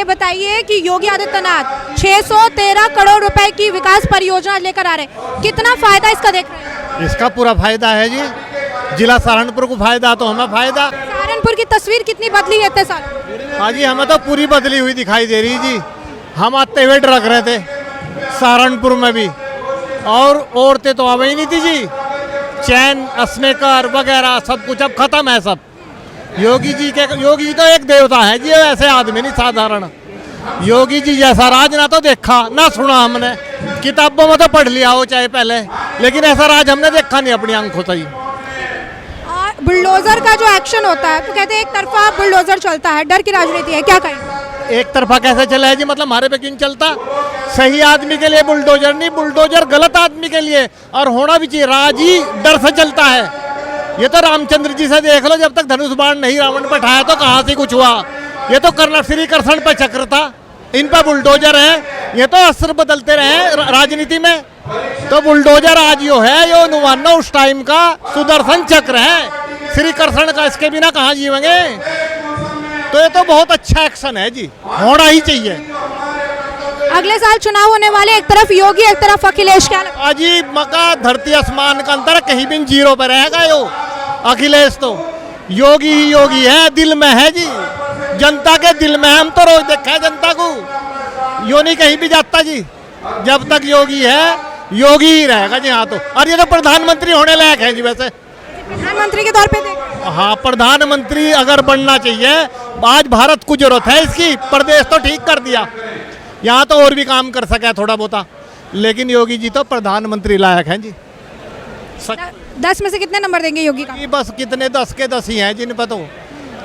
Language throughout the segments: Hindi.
बताइए कि योगी आदित्यनाथ 613 करोड़ रुपए की विकास परियोजना लेकर आ रहे हैं, कितना फायदा इसका देख रहे हैं? इसका पूरा फायदा है जी। जिला सहारनपुर को फायदा तो हमें फायदा। सहारनपुर की तस्वीर कितनी बदली है इतने साल? हाँ जी, हमें तो पूरी बदली हुई दिखाई दे रही जी। हम आते हुए रख रहे थे सहारनपुर में भी, और औरतें तो आ ही नहीं थी जी। चैन स्नेकर वगैरह सब कुछ अब खत्म है सब। योगी जी तो एक देवता है जी, ऐसे आदमी नहीं साधारण। योगी जी जैसा राज ना तो देखा ना सुना हमने, किताबों में तो पढ़ लिया हो चाहे पहले, लेकिन ऐसा राज हमने देखा नहीं अपनी आंखों से ही। बुलडोजर का जो एक्शन होता है तो कहते हैं एक तरफा बुलडोजर चलता है, डर की राजनीति है, क्या कहें? एक तरफा कैसे चला है जी? मतलब हमारे पे क्यों चलता? सही आदमी के लिए बुलडोजर नहीं, बुलडोजर गलत आदमी के लिए, और होना भी चाहिए। राज ही डर से चलता है। ये तो रामचंद्र जी से देख लो, जब तक धनुष बाण नहीं रावण पे उठाया तो कहाँ से कुछ हुआ। ये तो श्री कृष्ण पे चक्र था, इन पर बुलडोजर है। ये तो अस्त्र बदलते रहे राजनीति में, तो बुलडोजर आज यो है, यो नुवानो उस टाइम का सुदर्शन चक्र है श्री कृष्ण का, इसके बिना कहाँ जीवेंगे। तो ये तो बहुत अच्छा एक्शन है जी, होना ही चाहिए। अगले साल चुनाव होने वाले, एक तरफ योगी एक तरफ अखिलेश, क्या लगता है? अजीब मका धरती आसमान का अंतर, कहीं भी जीरो पे रहेगा यो अखिलेश। तो योगी ही योगी है, दिल में है जी, जनता के दिल में है। हम तो रोज देखा है जनता को, यो नहीं कहीं भी जाता जी। जब तक योगी है योगी ही रहेगा जी। हाँ तो, और ये तो प्रधानमंत्री होने लायक है जी वैसे, प्रधानमंत्री के तौर पे देख। हाँ, प्रधानमंत्री अगर बनना चाहिए। आज भारत को जरूरत है इसकी। प्रदेश तो ठीक कर दिया, यहाँ तो और भी काम कर सका है थोड़ा बहुत, लेकिन योगी जी तो प्रधानमंत्री लायक हैं जी। 10 में से कितने नंबर देंगे योगी का? बस कितने 10 के 10 ही हैं जिन पर तो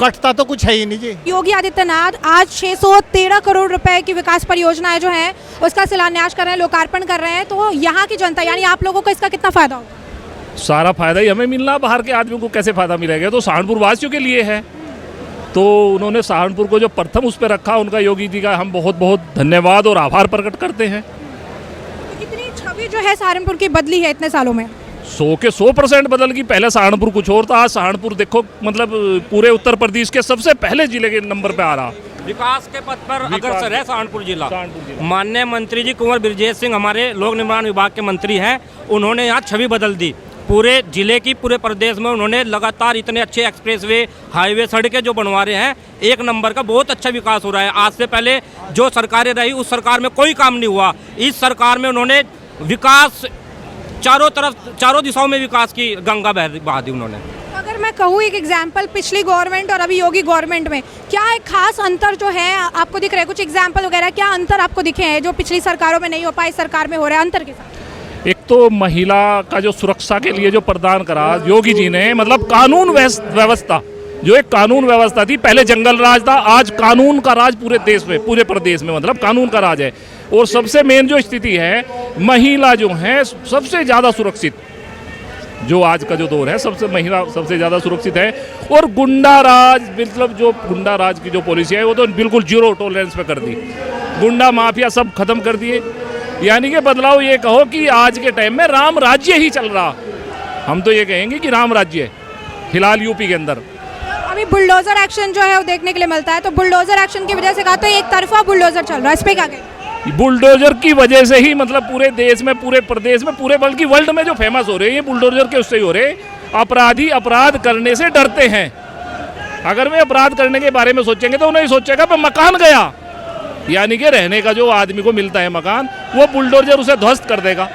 कटता तो कुछ है ही नहीं जी। योगी आदित्यनाथ आज 613 करोड़ रुपए की विकास परियोजनाएं जो हैं उसका शिलान्यास कर रहे हैं, लोकार्पण कर रहे हैं, तो यहाँ की जनता यानी आप लोगों को इसका कितना फायदा होगा? सारा फायदा ही हमें मिलना, बाहर के आदमियों को कैसे फायदा मिलेगा? तो सहारनपुर वासियों के लिए है। तो उन्होंने सहारनपुर को जो प्रथम उस पर रखा, उनका योगी जी का हम बहुत बहुत धन्यवाद और आभार प्रकट करते हैं। तो कितनी छवि जो है सहारनपुर की बदली है इतने सालों में? 100 के 100% बदल गई। पहले सहारनपुर कुछ और था, आज सहारनपुर देखो मतलब पूरे उत्तर प्रदेश के सबसे पहले जिले के नंबर पे आ रहा। विकास के पथ पर अग्रसर है सहारनपुर जिला। माननीय मंत्री जी कुंवर बृजेश सिंह हमारे लोक निर्माण विभाग के मंत्री हैं, उन्होंने यहाँ छवि बदल दी पूरे जिले की, पूरे प्रदेश में। उन्होंने लगातार इतने अच्छे एक्सप्रेसवे, हाईवे, सड़कें जो बनवा रहे हैं, एक नंबर का बहुत अच्छा विकास हो रहा है। आज से पहले जो सरकारें रही उस सरकार में कोई काम नहीं हुआ, इस सरकार में उन्होंने विकास चारों दिशाओं में विकास की गंगा बहा दी उन्होंने। अगर मैं कहूँ एक एग्जाम्पल पिछली गवर्नमेंट और अभी योगी गवर्नमेंट में क्या एक खास अंतर जो है आपको दिख रहा है? कुछ एग्जाम्पल वगैरह क्या अंतर आपको दिखे हैं जो पिछली सरकारों में नहीं हो पाए, सरकार में हो रहा है? अंतर के साथ एक तो महिला का जो सुरक्षा के लिए जो प्रदान करा योगी जी ने, मतलब कानून व्यवस्था, जो एक कानून व्यवस्था थी, पहले जंगल राज था, आज कानून का राज पूरे देश में, पूरे प्रदेश में मतलब कानून का राज है। और सबसे मेन जो स्थिति है, महिला जो है सबसे ज़्यादा सुरक्षित, जो आज का जो दौर है सबसे महिला सबसे ज़्यादा सुरक्षित है। और गुंडा राज, मतलब जो गुंडा राज की जो पॉलिसी है वो तो बिल्कुल जीरो टॉलरेंस पे कर दी, गुंडा माफिया सब खत्म कर दिए। यानी कि बदलाव ये कहो कि आज के टाइम में राम राज्य ही चल रहा, हम तो ये कहेंगे कि राम राज्य है फिलहाल यूपी के अंदर। अभी बुलडोजर एक्शन जो है वो देखने के लिए मिलता है, तो बुलडोजर एक्शन की वजह से कहा तो एक तरफा बुलडोजर चल रहा है, इस पे क्या कहें? बुलडोजर की वजह से ही मतलब पूरे देश में, पूरे प्रदेश में, पूरे बल्कि वर्ल्ड में जो फेमस हो रहे हैं बुलडोजर के उससे ही हो रहे। अपराधी अपराध करने से डरते हैं। अगर वे अपराध करने के बारे में सोचेंगे तो उन्हें सोचेगा मैं मकान गया, यानी कि रहने का जो आदमी को मिलता है मकान, वो बुलडोजर उसे ध्वस्त कर देगा।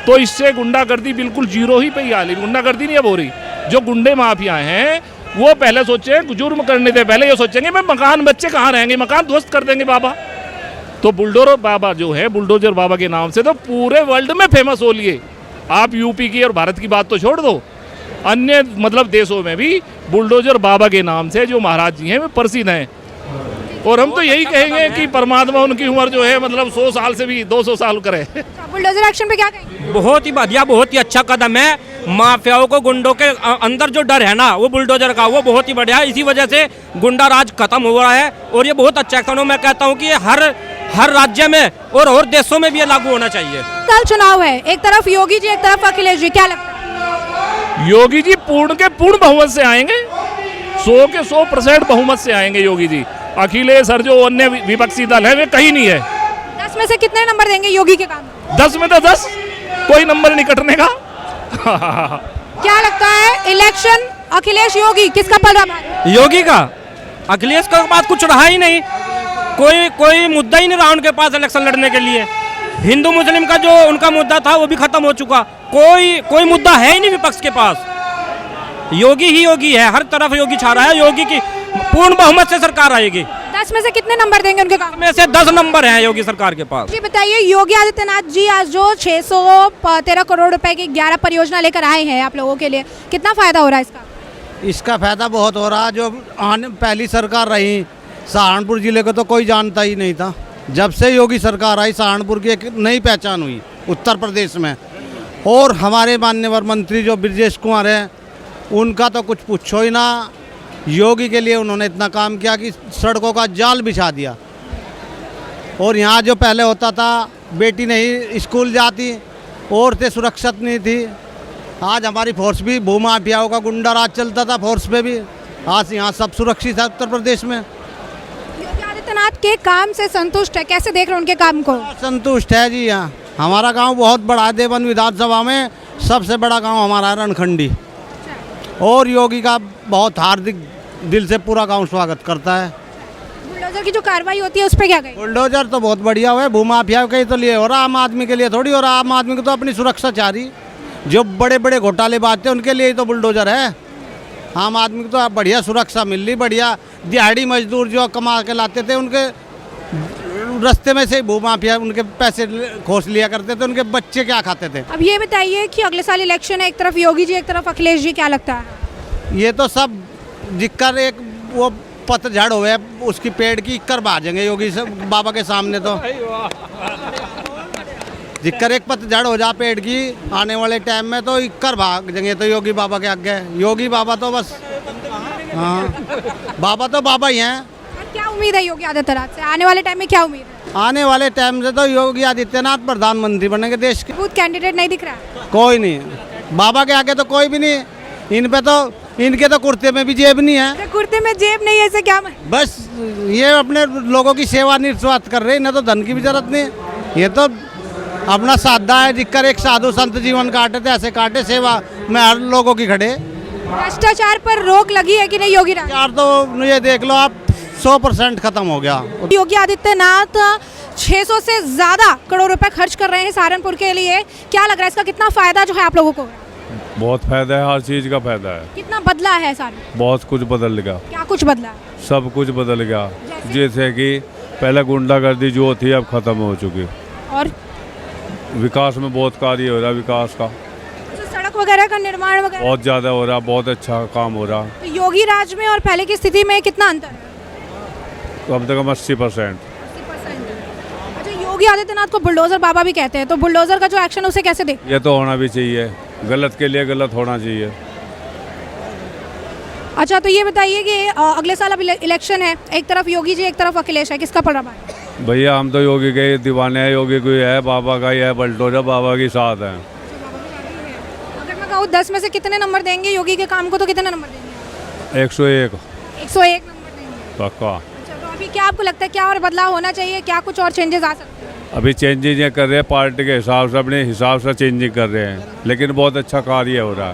तो इससे गुंडागर्दी बिल्कुल जीरो ही पे ही आ रही, गुंडागर्दी नहीं अब हो रही। जो गुंडे माफिया हैं वो पहले सोचे, जुर्म करने से पहले ये सोचेंगे मैं मकान, बच्चे कहाँ रहेंगे, मकान ध्वस्त कर देंगे बाबा। तो बुलडोजर बाबा जो है, बुलडोजर बाबा के नाम से तो पूरे वर्ल्ड में फेमस हो लिए। आप यूपी की और भारत की बात तो छोड़ दो, अन्य मतलब देशों में भी बुलडोजर बाबा के नाम से जो महाराज जी हैं वे प्रसिद्ध हैं। और हम तो यही कहेंगे कि परमात्मा उनकी उम्र जो है मतलब 100 साल से भी 200 साल करे। बुलडोजर एक्शन पे क्या कहेंगे? बहुत ही बढ़िया, बहुत ही अच्छा कदम है। माफियाओं को, गुंडों के अंदर जो डर है ना वो बुलडोजर का, वो बहुत ही बढ़िया है। इसी वजह से गुंडा राज खत्म हो रहा है और ये बहुत अच्छा एक्शन है। मैं कहता हूँ कि ये हर राज्य में और देशों में भी ये लागू होना चाहिए। कल चुनाव है, एक तरफ योगी जी एक तरफ अखिलेश जी, क्या लगता है? योगी जी पूर्ण के पूर्ण बहुमत से आएंगे, 100 के 100% बहुमत से आएंगे योगी जी। अखिलेश और जो अन्य विपक्षी दल है वे कहीं नहीं है। 10 में से कितने नंबर देंगे योगी के काम? 10 में तो 10, कोई नंबर नहीं कटने का। क्या लगता है इलेक्शन अखिलेश योगी किसका पल रहा है? योगी का। अखिलेश का बात कुछ रहा ही नहीं, कोई मुद्दा ही नहीं रहा उनके पास इलेक्शन लड़ने के लिए। हिंदू मुस्लिम का जो उनका मुद्दा था वो भी खत्म हो चुका, कोई मुद्दा है ही नहीं विपक्ष के पास। योगी ही योगी है, हर तरफ योगी छा रहा है। योगी की पूर्ण बहुमत से सरकार आएगी। 10 में से कितने नंबर देंगे उनके काम? में से 10 नंबर हैं योगी सरकार के पास। जी बताइए, योगी आदित्यनाथ जी आज जो 613 करोड़ रुपए की 11 परियोजना लेकर आए हैं आप लोगों के लिए, कितना फायदा हो रहा है इसका? इसका फायदा बहुत हो रहा है। जो पहली सरकार रही सहारनपुर जिले को तो कोई जानता ही नहीं था। जब से योगी सरकार आई सहारनपुर की एक नई पहचान हुई उत्तर प्रदेश में। और हमारे माननीय मंत्री जो ब्रजेश कुमार हैं, उनका तो कुछ पूछो ही ना। योगी के लिए उन्होंने इतना काम किया कि सड़कों का जाल बिछा दिया। और यहाँ जो पहले होता था बेटी नहीं स्कूल जाती, औरतें सुरक्षित नहीं थी, आज हमारी फोर्स भी भूमाफियाओं का गुंडा राज चलता था फोर्स पे भी, आज यहाँ सब सुरक्षित है उत्तर प्रदेश में। योगी आदित्यनाथ के काम से संतुष्ट है? कैसे देख रहे हैं उनके काम को? संतुष्ट है जी। यहाँ हमारा गांव बहुत बड़ा है, देवन विधानसभा में सबसे बड़ा गांव हमारा है रणखंडी। और योगी का बहुत हार्दिक दिल से पूरा गांव स्वागत करता है। बुलडोजर की जो कार्रवाई होती है उस पर क्या कहें? बुलडोजर तो बहुत बढ़िया हुआ है, भूमाफिया के तो लिए हो रहा, आम आदमी के लिए थोड़ी हो रहा। आम आदमी को तो अपनी सुरक्षा चाह रही। जो बड़े बड़े घोटाले बात हैं उनके लिए ही तो बुलडोजर है। आम आदमी को तो बढ़िया सुरक्षा मिल रही, बढ़िया। दिहाड़ी मजदूर जो कमा के लाते थे उनके रास्ते में से भूमाफिया उनके पैसे खोस लिया करते थे, उनके बच्चे क्या खाते थे। अब ये बताइए कि अगले साल इलेक्शन है, एक तरफ योगी जी एक तरफ अखिलेश जी, क्या लगता है? ये तो सब जिक्कर एक वो पतझड़ हुए उसकी पेड़ की इक्कर भाजेंगे योगी से बाबा के सामने। तो जिक्कर एक पतझड़ हो जा पेड़ की आने वाले टाइम में तो इक्कर भाग जाएंगे तो योगी बाबा के आगे। योगी बाबा तो बस हाँ, बाबा तो बाबा ही हैं। क्या उम्मीद है योगी आदित्यनाथ से आने वाले टाइम में? क्या उम्मीद है आने वाले टाइम से? तो योगी आदित्यनाथ प्रधानमंत्री बनेंगे देश के। बूथ कैंडिडेट नहीं दिख रहा है? कोई नहीं, बाबा के आगे तो कोई भी नहीं। इन पे तो इनके तो कुर्ते में भी जेब नहीं है। कुर्ते में जेब नहीं है, ऐसे क्या? बस ये अपने लोगों की सेवा निस्वार्थ कर रहे हैं, ना तो धन की भी जरूरत नहीं। ये तो अपना साधा है, जिक्कर एक साधु संत जीवन काटे थे ऐसे काटे, सेवा में हर लोगों की खड़े। भ्रष्टाचार पर रोक लगी है कि नहीं योगी राज? यार तो ये देख लो आप 100% खत्म हो गया। योगी आदित्यनाथ 600 से ज्यादा करोड़ रुपए खर्च कर रहे हैं सहारनपुर के लिए। क्या लग रहा है इसका कितना फायदा जो है आप लोगों को? बहुत फायदा है, हर चीज़ का फायदा है। कितना बदला है सारा? बहुत कुछ बदल गया। क्या कुछ बदला? सब कुछ बदल गया। जैसे कि पहले गुंडागर्दी जो थी अब खत्म हो चुकी। और विकास में बहुत कार्य हो रहा है, विकास का सड़क वगैरह का निर्माण वगैरह बहुत ज़्यादा हो रहा, बहुत अच्छा काम हो रहा। तो योगी राज में और पहले की स्थिति में कितना अंतर है? कम से कम 80%। अच्छा, योगी आदित्यनाथ को बुलडोजर बाबा भी कहते हैं, तो बुलडोजर का जो एक्शन उसे कैसे देख? ये तो होना भी चाहिए, गलत के लिए गलत होना चाहिए। अच्छा, तो ये बताइए कि अगले साल अब इलेक्शन है, एक तरफ योगी जी एक तरफ अखिलेश है, किसका पड़ रहा है? भैया हम तो योगी के दीवाने हैं, योगी कोई है, बाबा का ही है, बुलडोजर बाबा के साथ है। अगर मैं कहूँ 10 में से कितने नंबर देंगे योगी के काम को, तो कितने नंबर देंगे? 101 नंबर देंगे पक्का। अच्छा, तो अभी क्या आपको लगता है क्या और बदलाव होना चाहिए, क्या कुछ और चेंजेस आ सकते हैं? अभी चेंजेज कर रहे हैं, पार्टी के हिसाब से अपने हिसाब से चेंजिंग कर रहे हैं, लेकिन बहुत अच्छा कार्य हो रहा है।